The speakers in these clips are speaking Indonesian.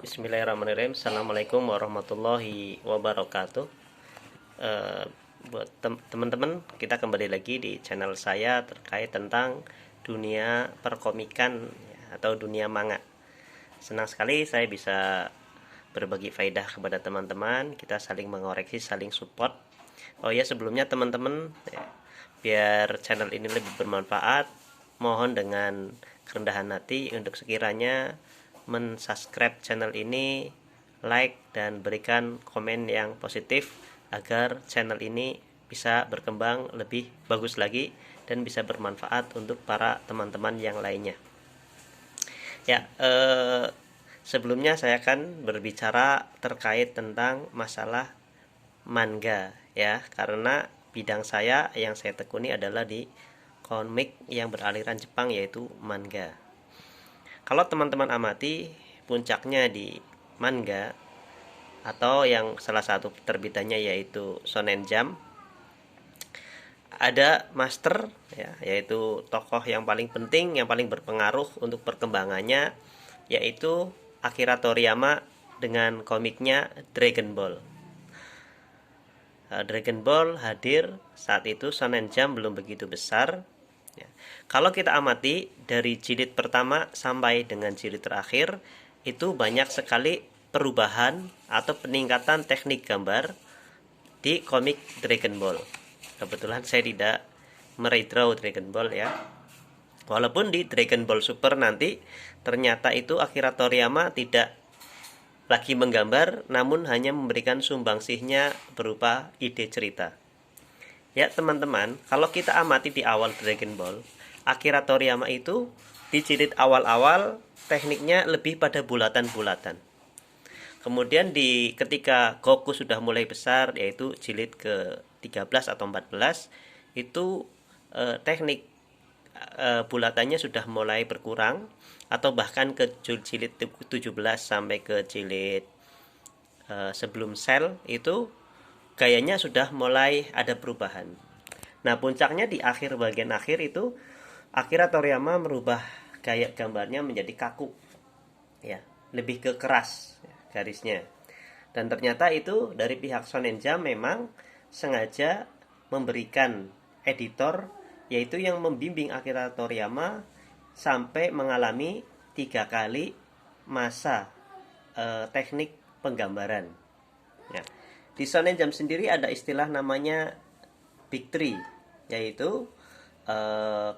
Bismillahirrahmanirrahim. Assalamualaikum warahmatullahi wabarakatuh. Buat teman-teman, kita kembali lagi di channel saya terkait tentang dunia perkomikan atau dunia manga. Senang sekali saya bisa berbagi faedah kepada teman-teman. Kita saling mengoreksi, saling support. Oh ya, sebelumnya teman-teman, biar channel ini lebih bermanfaat, mohon dengan kerendahan hati untuk sekiranya mensubscribe channel ini, like dan berikan komen yang positif agar channel ini bisa berkembang lebih bagus lagi dan bisa bermanfaat untuk para teman-teman yang lainnya. Ya, sebelumnya saya akan berbicara terkait tentang masalah manga ya, karena bidang saya yang saya tekuni adalah di komik yang beraliran Jepang, yaitu manga. Kalau teman-teman amati, puncaknya di manga atau yang salah satu terbitannya yaitu Shonen Jump, ada master ya, yaitu tokoh yang paling penting, yang paling berpengaruh untuk perkembangannya, yaitu Akira Toriyama dengan komiknya Dragon Ball. Dragon Ball hadir saat itu Shonen Jump belum begitu besar. Ya. Kalau kita amati dari jilid pertama sampai dengan jilid terakhir, itu banyak sekali perubahan atau peningkatan teknik gambar di komik Dragon Ball. Kebetulan saya tidak meredraw Dragon Ball ya. Walaupun di Dragon Ball Super nanti ternyata itu Akira Toriyama tidak lagi menggambar, namun hanya memberikan sumbangsihnya berupa ide cerita. Ya teman-teman, kalau kita amati di awal Dragon Ball, Akira Toriyama itu di jilid awal-awal tekniknya lebih pada bulatan-bulatan. Kemudian ketika Goku sudah mulai besar, yaitu jilid ke-13 atau 14, itu teknik bulatannya sudah mulai berkurang, atau bahkan ke jilid 17 sampai ke jilid sebelum Cell itu gayanya sudah mulai ada perubahan. Nah, puncaknya di bagian akhir itu Akira Toriyama merubah gaya gambarnya menjadi kaku. Ya, lebih ke keras ya, garisnya. Dan ternyata itu dari pihak Shonen Jump memang sengaja memberikan editor, yaitu yang membimbing Akira Toriyama sampai mengalami 3 kali masa teknik penggambaran. Ya. Di Shonen Jump sendiri ada istilah namanya Big Three, yaitu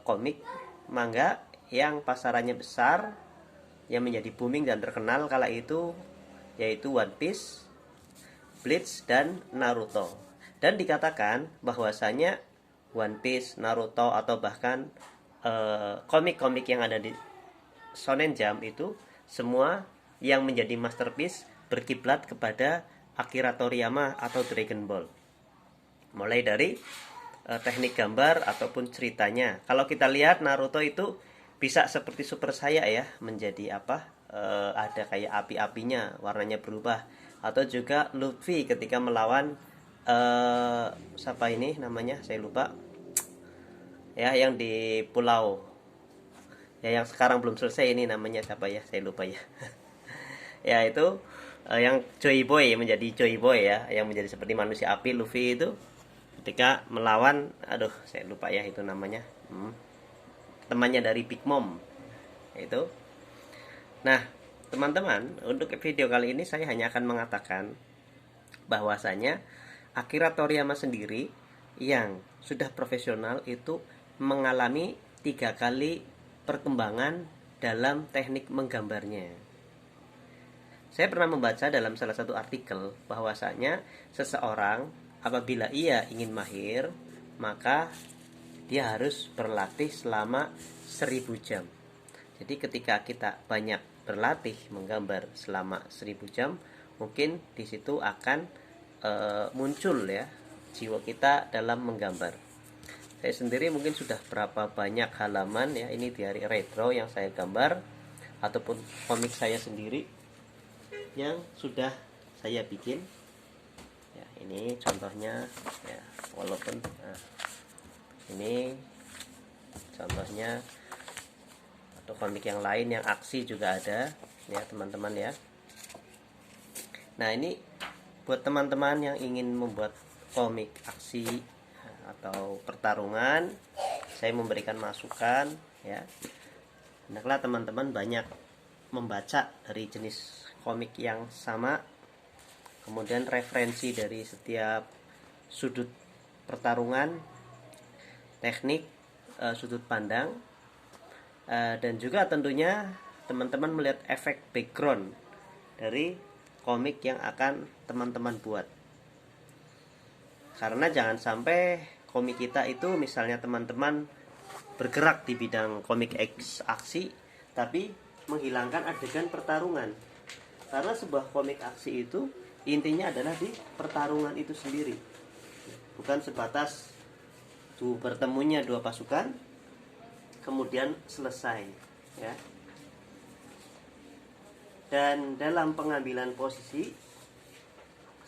komik manga yang pasarannya besar, yang menjadi booming dan terkenal kala itu, yaitu One Piece, Bleach, dan Naruto. Dan dikatakan bahwasanya One Piece, Naruto, atau bahkan komik-komik yang ada di Shonen Jump itu semua yang menjadi masterpiece berkiblat kepada Akira Toriyama atau Dragon Ball. Mulai dari teknik gambar ataupun ceritanya. Kalau kita lihat Naruto itu bisa seperti Super Saya ya, menjadi ada kayak api-apinya, warnanya berubah. Atau juga Luffy ketika melawan siapa ini namanya, saya lupa. Ya, yang di pulau. Ya, yang sekarang belum selesai ini namanya siapa ya, saya lupa ya. Ya itu yang Joy Boy, menjadi Joy Boy ya, yang menjadi seperti manusia api Luffy itu ketika melawan, aduh saya lupa ya itu namanya, temannya dari Big Mom itu. Nah teman-teman, untuk video kali ini saya hanya akan mengatakan bahwasanya Akira Toriyama sendiri yang sudah profesional itu mengalami 3 kali perkembangan dalam teknik menggambarnya. Saya pernah membaca dalam salah satu artikel bahwasanya seseorang apabila ia ingin mahir, maka dia harus berlatih selama 1000 jam. Jadi ketika kita banyak berlatih menggambar selama 1000 jam, mungkin di situ akan muncul ya jiwa kita dalam menggambar. Saya sendiri mungkin sudah berapa banyak halaman ya, ini dari retro yang saya gambar ataupun komik saya sendiri yang sudah saya bikin ya. Ini contohnya ya, walaupun ini contohnya, atau komik yang lain yang aksi juga ada ya teman-teman ya. Nah, ini buat teman-teman yang ingin membuat komik aksi atau pertarungan, saya memberikan masukan ya. Hendaklah teman-teman banyak membaca dari jenis komik yang sama, kemudian referensi dari setiap sudut pertarungan, teknik, sudut pandang, dan juga tentunya teman-teman melihat efek background dari komik yang akan teman-teman buat. Karena jangan sampai komik kita itu misalnya teman-teman bergerak di bidang komik aksi tapi menghilangkan adegan pertarungan. Karena sebuah komik aksi itu intinya adalah di pertarungan itu sendiri. Bukan sebatas bertemunya dua pasukan kemudian selesai ya. Dan dalam pengambilan posisi,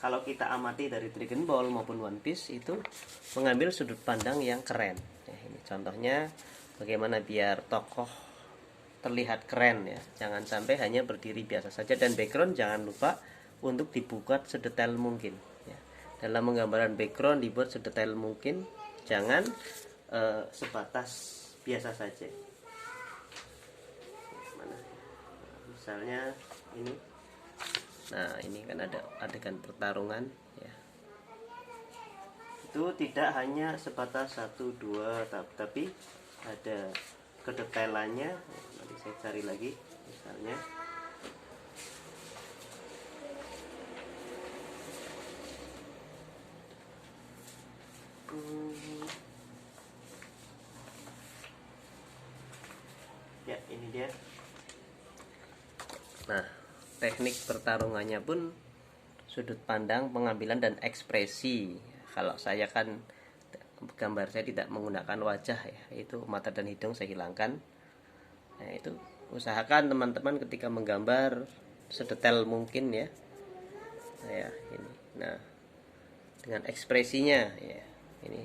kalau kita amati dari Dragon Ball maupun One Piece itu mengambil sudut pandang yang keren ya, ini contohnya bagaimana biar tokoh terlihat keren ya. Jangan sampai hanya berdiri biasa saja, dan background jangan lupa untuk dibuat sedetail mungkin ya. Dalam menggambarkan background dibuat sedetail mungkin, jangan sebatas biasa saja. Mana? Misalnya ini. Nah, ini kan ada adegan pertarungan ya. Itu tidak hanya sebatas 1, 2, tapi ada kedetailannya. Nanti saya cari lagi misalnya. Ya, ini dia. Nah, teknik pertarungannya pun sudut pandang, pengambilan, dan ekspresi. Kalau saya kan gambar saya tidak menggunakan wajah ya, itu mata dan hidung saya hilangkan. Nah, itu usahakan teman-teman ketika menggambar sedetail mungkin ya. Nah, ini. Nah, dengan ekspresinya ya. Ini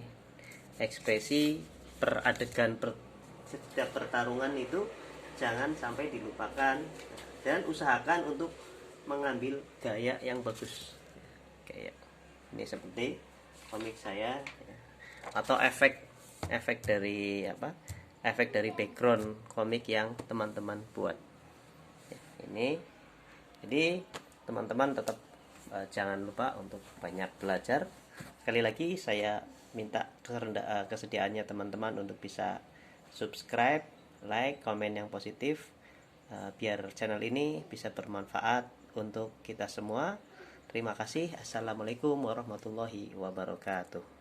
ekspresi per adegan setiap pertarungan itu jangan sampai dilupakan, dan usahakan untuk mengambil gaya yang bagus kayak ini seperti komik saya ya. Atau efek dari efek dari background komik yang teman-teman buat ya, ini. Jadi teman-teman tetap jangan lupa untuk banyak belajar. Sekali lagi saya minta kesediaannya teman-teman untuk bisa subscribe, like, komen yang positif, biar channel ini bisa bermanfaat untuk kita semua. Terima kasih. Assalamualaikum warahmatullahi wabarakatuh.